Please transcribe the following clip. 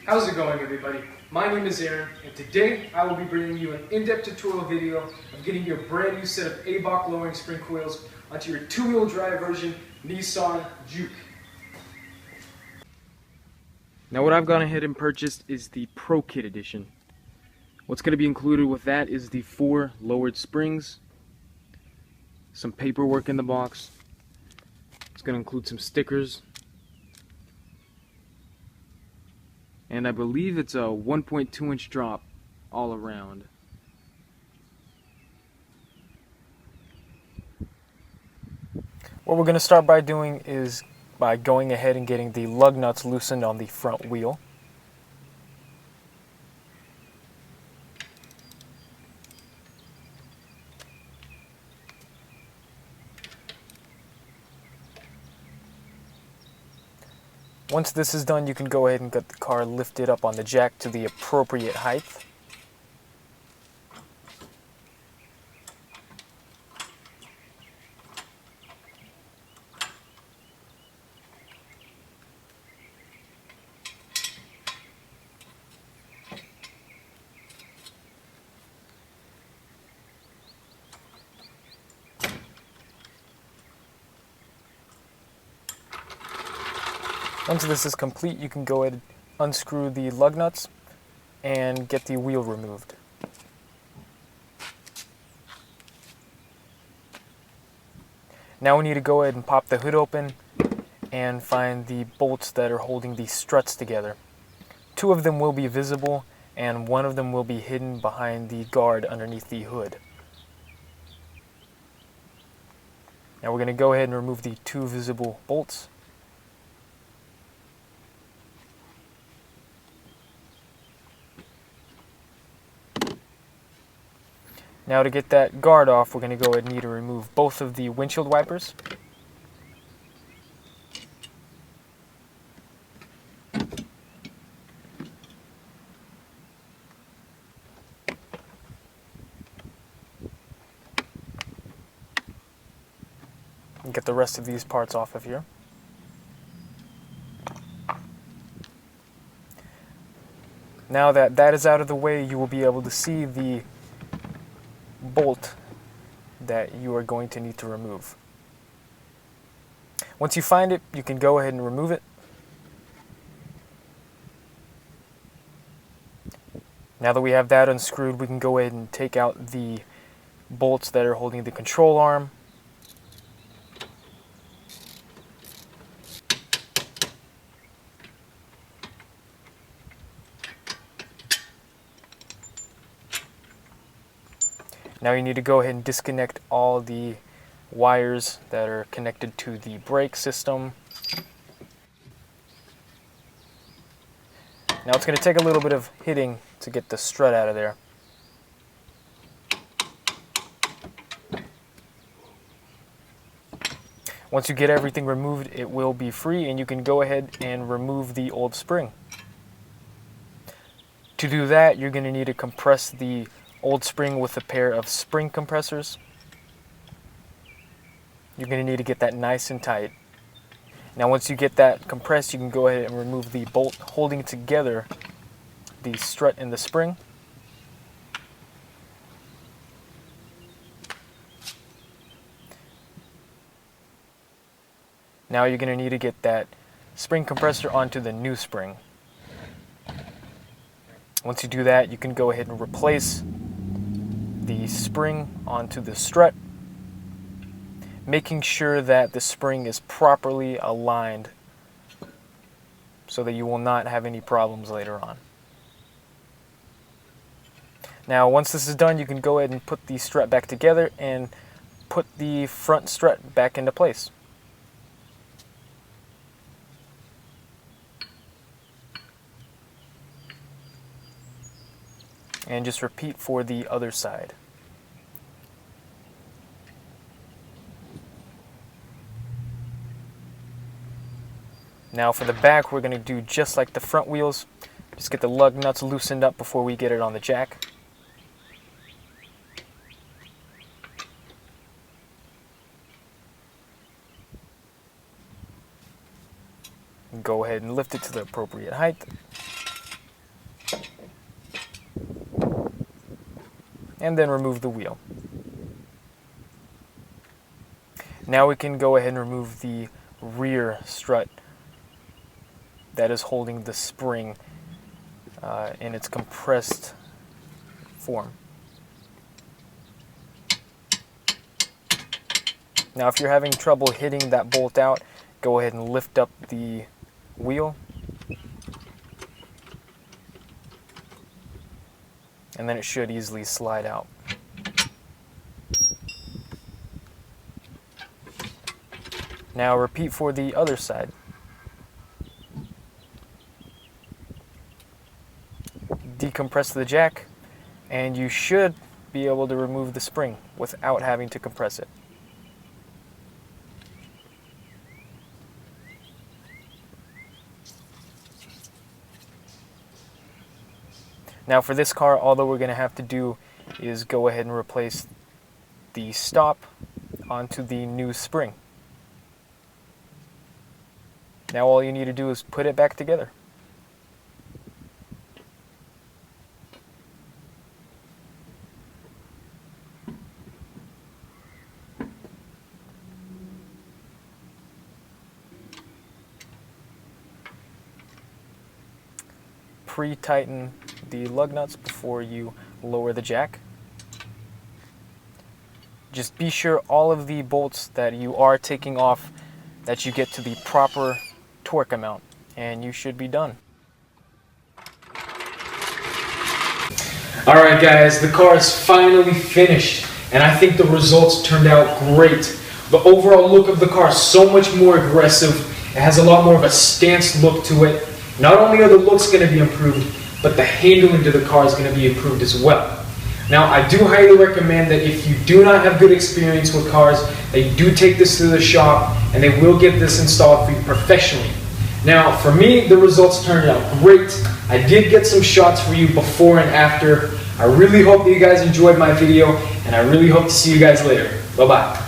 How's it going, everybody? My name is Aaron, and today I will be bringing you an in-depth tutorial video of getting your brand new set of ABOC lowering spring coils onto your two-wheel drive version Nissan Juke. Now what I've gone ahead and purchased is the Pro Kit Edition. What's going to be included with that is the 4 lowered springs, some paperwork in the box. It's going to include some stickers, and I believe it's a 1.2 inch drop all around. What we're going to start by doing is by going ahead and getting the lug nuts loosened on the front wheel. Once this is done, you can go ahead and get the car lifted up on the jack to the appropriate height. Once this is complete, you can go ahead and unscrew the lug nuts and get the wheel removed. Now we need to go ahead and pop the hood open and find the bolts that are holding the struts together. 2 of them will be visible and 1 of them will be hidden behind the guard underneath the hood. Now we're going to go ahead and remove the 2 visible bolts. Now to get that guard off, we're going to go ahead and need to remove both of the windshield wipers. And get the rest of these parts off of here. Now that that is out of the way, you will be able to see the bolt that you are going to need to remove. Once you find it, you can go ahead and remove it. Now that we have that unscrewed, we can go ahead and take out the bolts that are holding the control arm. Now you need to go ahead and disconnect all the wires that are connected to the brake system. Now it's going to take a little bit of hitting to get the strut out of there. Once you get everything removed, it will be free and you can go ahead and remove the old spring. To do that, you're going to need to compress the old spring with a pair of spring compressors. You're going to need to get that nice and tight. Now once you get that compressed, you can go ahead and remove the bolt holding together the strut and the spring. Now you're going to need to get that spring compressor onto the new spring. Once you do that, you can go ahead and replace the spring onto the strut, making sure that the spring is properly aligned so that you will not have any problems later on. Now once this is done, you can go ahead and put the strut back together and put the front strut back into place. And just repeat for the other side. Now for the back, we're going to do just like the front wheels. Just get the lug nuts loosened up before we get it on the jack. Go ahead and lift it to the appropriate height. and then remove the wheel. Now we can go ahead and remove the rear strut that is holding the spring in its compressed form. Now if you're having trouble hitting that bolt out, go ahead and lift up the wheel, and then it should easily slide out. Now repeat for the other side. Decompress the jack, and you should be able to remove the spring without having to compress it. Now for this car, all that we're going to have to do is go ahead and replace the stop onto the new spring. Now all you need to do is put it back together. Pre-tighten the lug nuts before you lower the jack. Just be sure all of the bolts that you are taking off, that you get to the proper torque amount, and you should be done. Alright guys, the car is finally finished, and I think the results turned out great. The overall look of the car is so much more aggressive. It has a lot more of a stance look to it. Not only are the looks going to be improved, but the handling to the car is going to be improved as well. Now, I do highly recommend that if you do not have good experience with cars, that you do take this to the shop, and they will get this installed for you professionally. Now, for me, the results turned out great. I did get some shots for you before and after. I really hope that you guys enjoyed my video, and I really hope to see you guys later. Bye-bye.